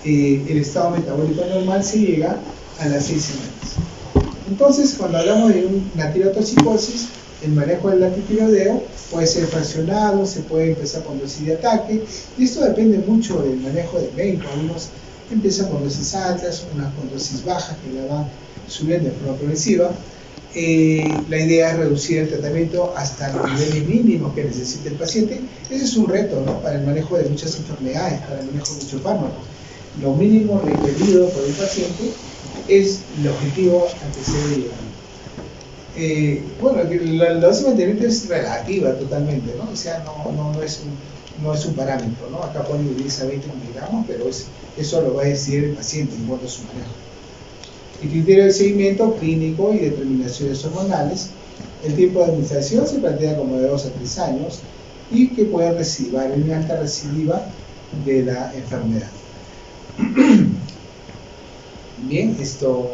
El estado metabólico normal se llega a las 6 semanas. Entonces, cuando hablamos de una tirotoxicosis, el manejo del antitiroideo puede ser fraccionado, se puede empezar con dosis de ataque, y esto depende mucho del manejo del médico. Algunos empiezan con dosis altas, unas con dosis bajas que la van subiendo de forma progresiva. La idea es reducir el tratamiento hasta los niveles mínimos que necesite el paciente. Ese es un reto, ¿no?, para el manejo de muchas enfermedades, para el manejo de muchos fármacos. Lo mínimo requerido por el paciente es el objetivo al que se debe llegar. Bueno, la dosis de mantenimiento es relativa totalmente, ¿no? O sea, no es un parámetro, ¿no? Acá pone 10 a 20 miligramos, pero eso lo va a decidir el paciente en cuanto a su manejo. El criterio de seguimiento clínico y determinaciones hormonales. El tiempo de administración se plantea como de 2 a 3 años y que puede recidivar en una alta recidiva de la enfermedad. Bien, esto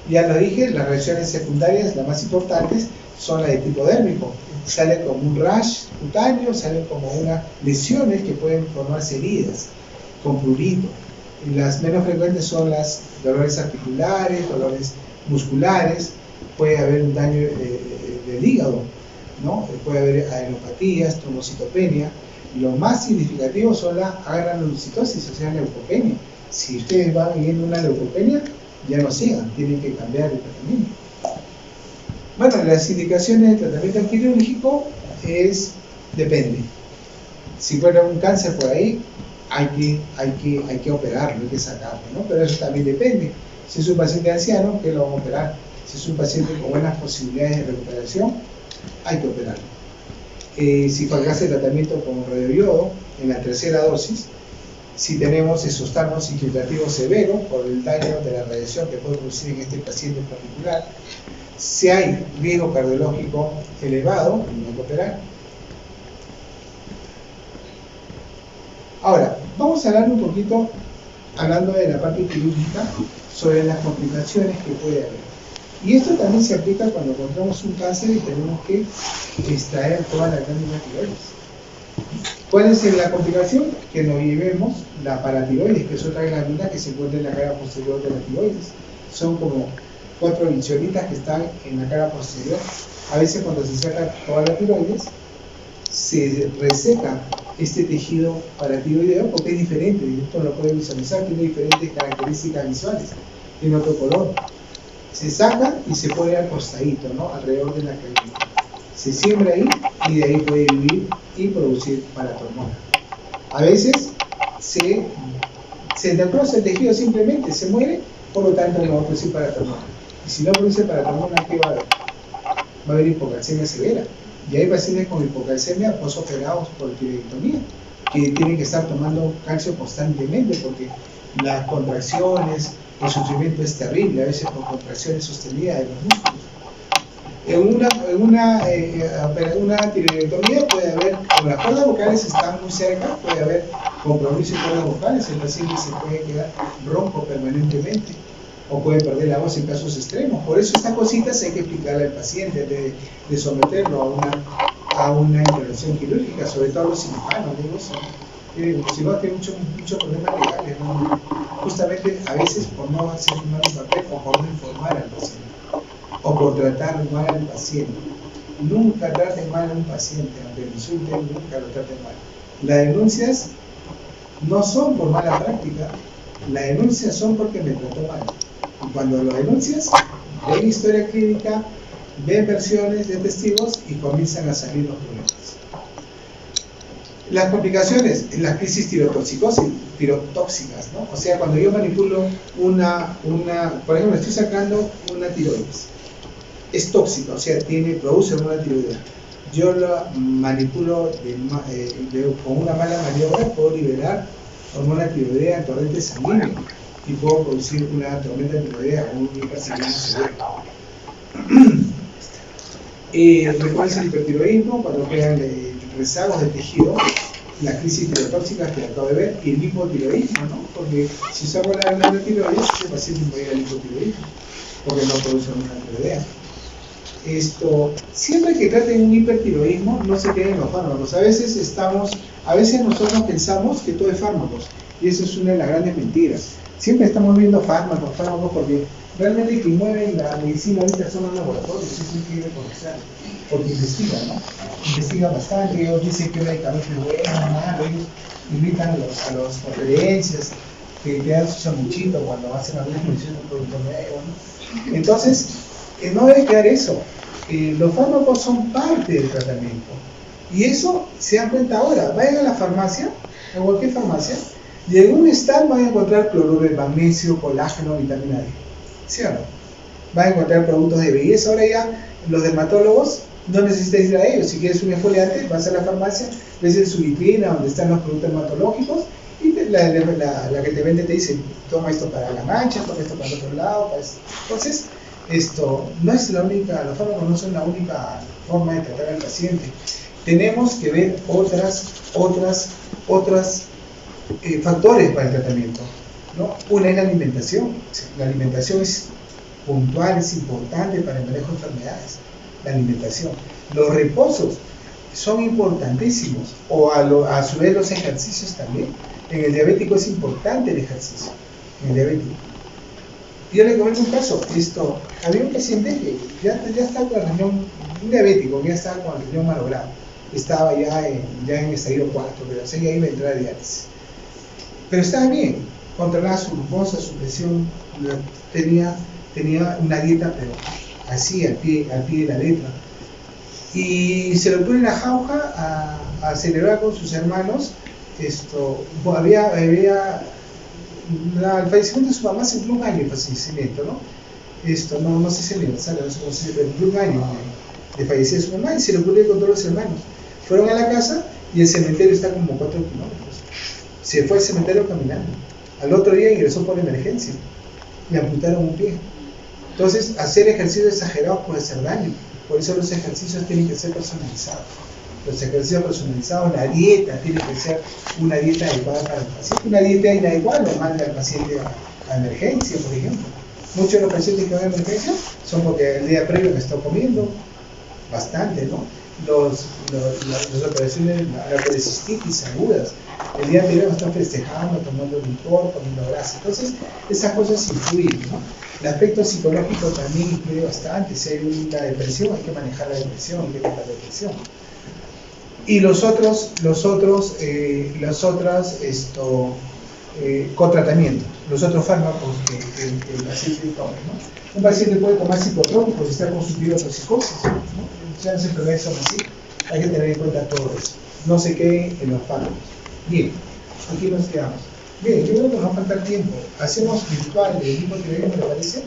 ya lo dije, las reacciones secundarias, las más importantes, son las de tipo dérmico. Sale como un rash cutáneo, salen como unas lesiones que pueden formarse heridas con prurito. Las menos frecuentes son las dolores articulares, dolores musculares, puede haber un daño del hígado, ¿no? Puede haber adenopatías, trombocitopenia. Lo más significativo son la agranulocitosis, o sea, leucopenia. Si ustedes van viendo una leucopenia, ya no sigan, tienen que cambiar el tratamiento. Bueno, las indicaciones de tratamiento quirúrgico depende. Si fuera un cáncer por ahí, hay que operarlo, hay que sacarlo, ¿no? Pero eso también depende. Si es un paciente anciano, ¿qué lo vamos a operar? Si es un paciente con buenas posibilidades de recuperación, hay que operarlo. Si fracasa el tratamiento con radioiodo en la tercera dosis, si tenemos esostagmos infiltrativos severos por el daño de la radiación que puede producir en este paciente en particular, si hay riesgo cardiológico elevado, hay que operar. Ahora, vamos a hablar un poquito, hablando de la parte quirúrgica, sobre las complicaciones que puede haber. Y esto también se aplica cuando encontramos un cáncer y tenemos que extraer toda la glándula tiroides. ¿Cuál es la complicación? Que no llevemos la paratiroides, que es otra glándula que se encuentra en la cara posterior de la tiroides. Son como 4 bicholitas que están en la cara posterior. A veces cuando se saca toda la tiroides, se reseca este tejido paratiroideo porque es diferente. Esto lo pueden visualizar, tiene diferentes características visuales, tiene otro color. Se saca y se pone al costadito, ¿no?, alrededor de la cabeza. Se siembra ahí y de ahí puede vivir y producir paratormona. A veces se necrosa el tejido, simplemente se muere, por lo tanto no va a producir paratormona. Y si no produce paratormona, ¿qué va a haber? Va a haber hipocalcemia severa. Y hay pacientes con hipocalcemia posoperados por tiroidectomía que tienen que estar tomando calcio constantemente porque las contracciones, el sufrimiento es terrible, a veces por contracciones sostenidas de los músculos. En una tiroidectomía puede haber, como las cuerdas vocales están muy cerca, puede haber compromiso de cuerdas vocales, el paciente se puede quedar ronco permanentemente o puede perder la voz en casos extremos. Por eso estas cositas hay que explicarle al paciente de someterlo a una intervención quirúrgica, sobre todo a los cirujanos, digo eso. psicólogos tienen muchos problemas legales, ¿no? Justamente a veces por no hacer mal un papel o por no informar al paciente o por tratar mal al paciente. Nunca traten mal a un paciente, aunque lo insulten, nunca lo traten mal. Las denuncias no son por mala práctica, las denuncias son porque me trató mal. Y cuando lo denuncias, ven historia clínica, ven versiones de testigos y comienzan a salir los problemas. Las complicaciones, las crisis tirotóxicas, ¿no? O sea, cuando yo manipulo por ejemplo, estoy sacando una tiroides, es tóxica, o sea, produce hormona tiroidea. Yo la manipulo con una mala maniobra, puedo liberar hormona tiroidea en torrente sanguíneo y puedo producir una tormenta tiroidea o un hipertiroidismo severo. Recuerden el hipertiroidismo cuando crean rezagos de tejido, la crisis tirotóxica que acabo de ver, y el hipotiroidismo, ¿no? Porque si saco la tiroides, el paciente puede ir al hipotiroidismo, porque no produce hormona tiroidea. Siempre que traten un hipertiroidismo, no se queden los fármacos. A veces nosotros pensamos que todo es fármacos, y eso es una de las grandes mentiras. Siempre estamos viendo fármacos, porque realmente quien mueve la medicina ahorita son los laboratorios, eso hay que reconocer, porque investigan, ¿no? Investigan bastante, ellos dicen que el medicamento es bueno, malo, ellos invitan a las conferencias, que te dan su sanguchito cuando hacen alguna exposición de un producto nuevo, ¿no? Entonces, no debe quedar eso. Los fármacos son parte del tratamiento. Y eso se dan cuenta ahora. Vayan a la farmacia, a cualquier farmacia, y en un stand van a encontrar cloruro de magnesio, colágeno, vitamina D. ¿Sí o no? Van a encontrar productos de belleza. Ahora ya los dermatólogos no necesitan ir a ellos. Si quieres un exfoliante, vas a la farmacia, ves en su vitrina donde están los productos dermatológicos y la que te vende te dice, toma esto para la mancha, toma esto para el otro lado. Entonces, no es la única, los fármacos no son la única forma de tratar al paciente. Tenemos que ver otras factores para el tratamiento, ¿no? Una es la alimentación. La alimentación es puntual, es importante para el manejo de enfermedades. La alimentación. Los reposos son importantísimos, o a su vez los ejercicios también. En el diabético es importante el ejercicio. En el diabético. Yo le comento un caso, había un paciente que ya estaba con el riñón, un diabético, que ya estaba con el riñón malogrado, estaba ya en estadio 4, pero o sea, ya iba a entrar a diálisis. Pero estaba bien, controlaba su glucosa, su presión, tenía una dieta, pero así, al pie de la letra. Y se lo pone en la jauja a celebrar con sus hermanos. El fallecimiento de su mamá se cumplió un año, el fallecimiento, ¿no? No sé si es aniversario, no sé cómo se cumplió un año de fallecer su mamá y se lo ocurrió con todos los hermanos. Fueron a la casa y el cementerio está como 4 kilómetros. Se fue al cementerio caminando. Al otro día ingresó por emergencia. Le amputaron un pie. Entonces, hacer ejercicios exagerados puede hacer daño. Por eso los ejercicios tienen que ser personalizados. Los ejercicios personalizados, la dieta tiene que ser una dieta adecuada para el paciente. Una dieta inadecuada lo manda al paciente a emergencia, por ejemplo. Muchos de los pacientes que van a emergencia son porque el día previo que está comiendo bastante, ¿no? Las operaciones, las colecistitis agudas, el día anterior están festejando, tomando licor, comiendo grasa. Entonces, esas cosas influyen, ¿no? El aspecto psicológico también influye bastante. Si hay una depresión, hay que manejar la depresión, hay que tratar la depresión. Y los otros cotratamientos, los otros fármacos que el paciente toma, ¿no? Un paciente puede tomar psicotrópicos si está con su tirotoxicosis, ¿no? Ya las enfermedades son así, hay que tener en cuenta todo eso. No se queden en los fármacos. Bien, aquí nos quedamos. Bien, yo creo que nos va a faltar tiempo. Hacemos virtual el hipotiroidismo, ¿le parece?